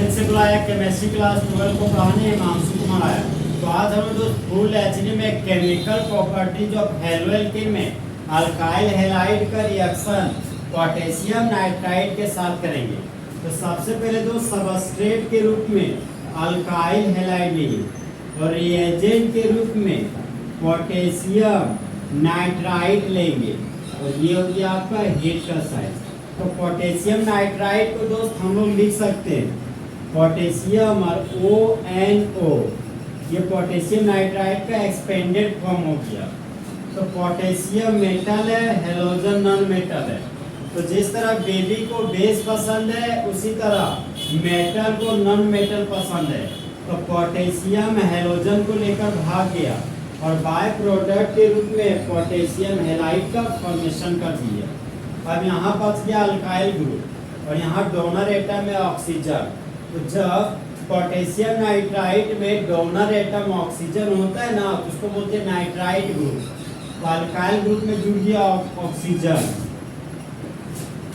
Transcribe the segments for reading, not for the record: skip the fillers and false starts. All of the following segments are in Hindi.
फिर से बुलाया केमिस्ट्री क्लास 12 को पढ़ाने हिमांशु कुमार आया। तो आज हमें दोस्त फुल एचडी में केमिकल प्रॉपर्टीज ऑफ हेलोएल्केन में अल्काइल हैलाइड का रिएक्शन पोटेशियम नाइट्राइड के साथ करेंगे। तो सबसे पहले दोस्त सबस्ट्रेट के रूप में अल्काइल हैलाइड लेंगे और रिएजेंट के रूप में पोटेशियम नाइट्राइड लेंगे और ये हो गया आपका हीट का साइज। तो पोटेशियम नाइट्राइड को दोस्त हम लोग लिख सकते हैं पोटेशियम और ONO, ये पोटेशियम नाइट्राइड का एक्सपेंडेड फॉर्म हो गया। तो पोटेशियम मेटल है, हेलोजन नॉन मेटल है। तो जिस तरह बेबी को बेस पसंद है उसी तरह मेटल को नॉन मेटल पसंद है। तो पोटेशियम हेलोजन को लेकर भाग गया और बाय प्रोडक्ट के रूप में पोटेशियम हैलाइड का फॉर्मेशन कर दिया। अब यहाँ बच गया अल्काइल ग्रुप और यहाँ डोनर एटम है ऑक्सीजन। तो जब पोटेशियम नाइट्राइड में डोनर एटम ऑक्सीजन होता है ना, तो उसको बोलते हैं नाइट्राइड ग्रुप। तो अल्काइल ग्रुप में जुड़ गया ऑक्सीजन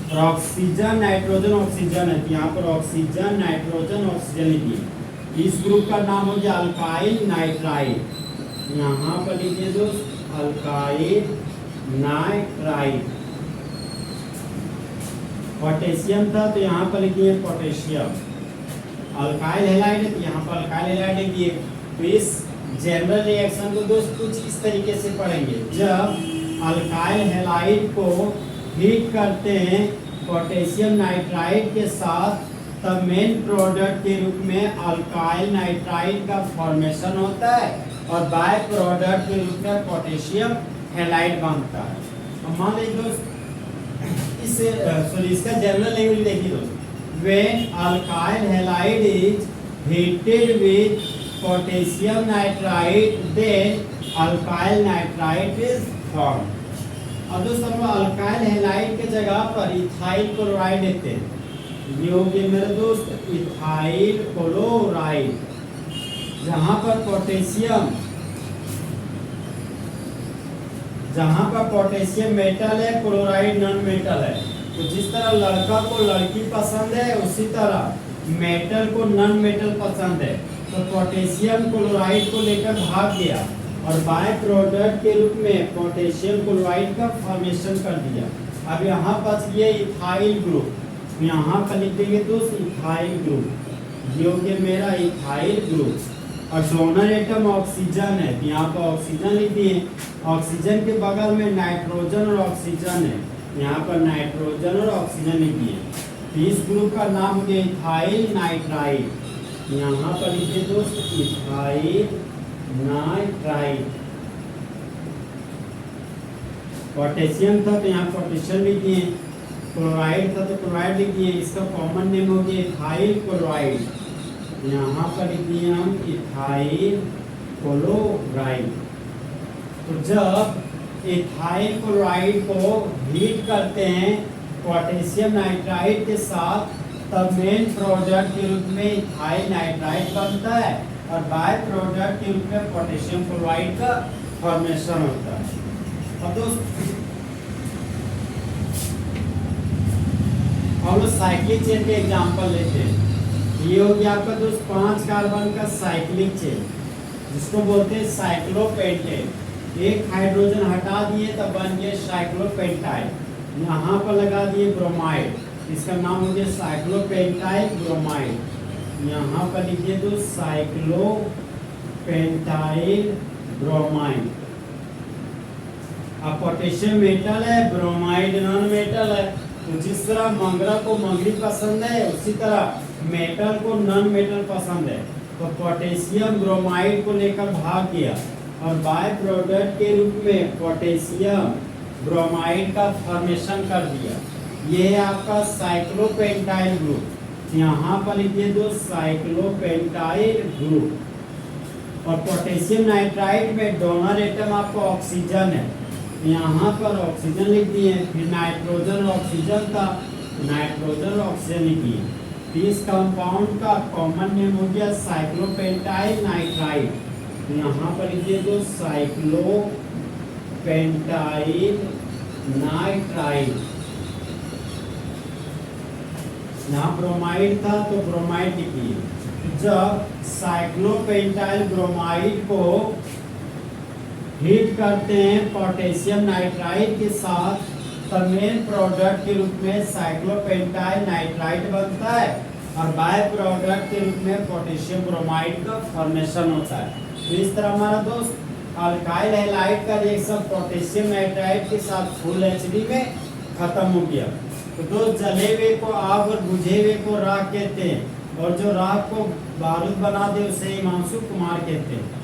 और ऑक्सीजन नाइट्रोजन ऑक्सीजन है। तो यहाँ पर ऑक्सीजन नाइट्रोजन ऑक्सीजन लिखिए। इस ग्रुप का नाम हो गया अल्काइल नाइट्राइड। यहाँ पर लिखिए दोस्त अल्काइल नाइट्राइड। पोटेशियम था तो यहाँ पर लिखिए पोटेशियम। अल्काइल हैलाइड है तो यहाँ पर अल्काइल हैलाइड लिखिए। तो इस जनरल रिएक्शन को दोस्त कुछ इस तरीके से पढ़ेंगे। जब अल्काइल हैलाइड को हीट करते हैं पोटेशियम नाइट्राइड के साथ, तब मेन प्रोडक्ट के रूप में अल्काइल नाइट्राइड का फॉर्मेशन होता है और बाय प्रोडक्ट के रूप में पोटेशियम हैलाइड बनता है। तो मान लीजिए दोस्त इसका जनरल लैंग्वेज देखिए दोस्त। When alkyl halide is heated with potassium nitride, then alkyl nitride is formed. अब दोस्तों हम अल्काइल हैलाइड के जगह पर इथाइल क्लोराइड लेते हैं। ये हो गया मेरे दोस्त इथाइल क्लोराइड, जहाँ पर पोटेशियम मेटल है, क्लोराइड नॉन मेटल है। तो जिस तरह लड़का को लड़की पसंद है उसी तरह मेटल को नॉन मेटल पसंद है। तो पोटेशियम क्लोराइड को लेकर भाग गया और बाय प्रोडक्ट के रूप में पोटेशियम क्लोराइड का फॉर्मेशन कर दिया। अब यहाँ बच गया इथाइल ग्रुप। यहाँ पर लिख देंगे दोस्त इथाइल ग्रुप। ये हो गया मेरा इथाइल ग्रुप और डोनर एटम ऑक्सीजन है। यहाँ पर ऑक्सीजन लिख दिए। ऑक्सीजन के बगल में नाइट्रोजन और ऑक्सीजन है। यहाँ पर नाइट्रोजन और ऑक्सीजन लिख दिए। इस ग्रुप का नाम हो गया इथाइल नाइट्राइड। यहाँ पर लिखिए दोस्त इथाइल नाइट्राइड। पोटेशियम था तो यहाँ पोटेशियम लिख दिए। क्लोराइड था तो क्लोराइड लिख दिए। इसका कॉमन नेम हो गया इथाइल क्लोराइड। यहाँ पर लिख दिए हम इथाइल क्लोराइड। तो जब इथाइल क्लोराइड को हीट करते हैं पोटेशियम नाइट्राइड के साथ, तब मेन प्रोडक्ट के रूप में इथाइल नाइट्राइड बनता है और बाय प्रोडक्ट के रूप में पोटेशियम क्लोराइड का फॉर्मेशन होता है। अब दोस्त हम लोग साइक्लिक चेन के एग्जांपल लेते हैं। ये हो गया आपका दोस्त 5 कार्बन का साइक्लिक चेन, जिसको बोलते हैं साइक्लोपेंटेन। एक हाइड्रोजन हटा दिए तब बन गया साइक्लोपेंटाइल। यहाँ पर लगा दिए ब्रोमाइड, इसका नाम हो गया साइक्लोपेंटाइल ब्रोमाइड। यहाँ पर लिखिए तो साइक्लोपेंटाइल ब्रोमाइड। अब पोटेशियम मेटल है, ब्रोमाइड नॉन मेटल है। तो जिस तरह मंगरा को मंगरी पसंद है उसी तरह मेटल को नॉन मेटल पसंद है। तो पोटेशियम ब्रोमाइड को लेकर भाग गया और बाय प्रोडक्ट के रूप में पोटेशियम ब्रोमाइड का फॉर्मेशन कर दिया। ये है आपका साइक्लोपेंटाइल ग्रुप। यहाँ पर लिखिए दो साइक्लोपेंटाइल ग्रुप। और पोटेशियम नाइट्राइड में डोनर एटम आपको ऑक्सीजन है। यहाँ पर ऑक्सीजन लिख दिए। फिर नाइट्रोजन ऑक्सीजन था, नाइट्रोजन ऑक्सीजन लिखिए। इस कंपाउंड का कॉमन नेम हो गया साइक्लोपेंटाइल नाइट्राइड। यहाँ पर लिखिए तो साइक्लोपेंटाइल नाइट्राइड। यहाँ ब्रोमाइड था तो ब्रोमाइड लिखिए। जब साइक्लोपेंटाइल ब्रोमाइड को हीट करते हैं पोटेशियम नाइट्राइड के साथ, तब मेन प्रोडक्ट के रूप में साइक्लोपेंटाइल नाइट्राइड बनता है और बाय प्रोडक्ट के रूप में पोटेशियम ब्रोमाइड का फॉर्मेशन होता है। तो इस तरह हमारा दोस्त अल्काइल हैलाइड का रिएक्शन पोटेशियम नाइट्राइड के साथ फुल एचडी में खत्म हो गया। तो दोस्त जले हुए को आग और बुझे हुए को राख कहते हैं, और जो राख को बारूद बना दे उसे हिमांशु कुमार कहते हैं।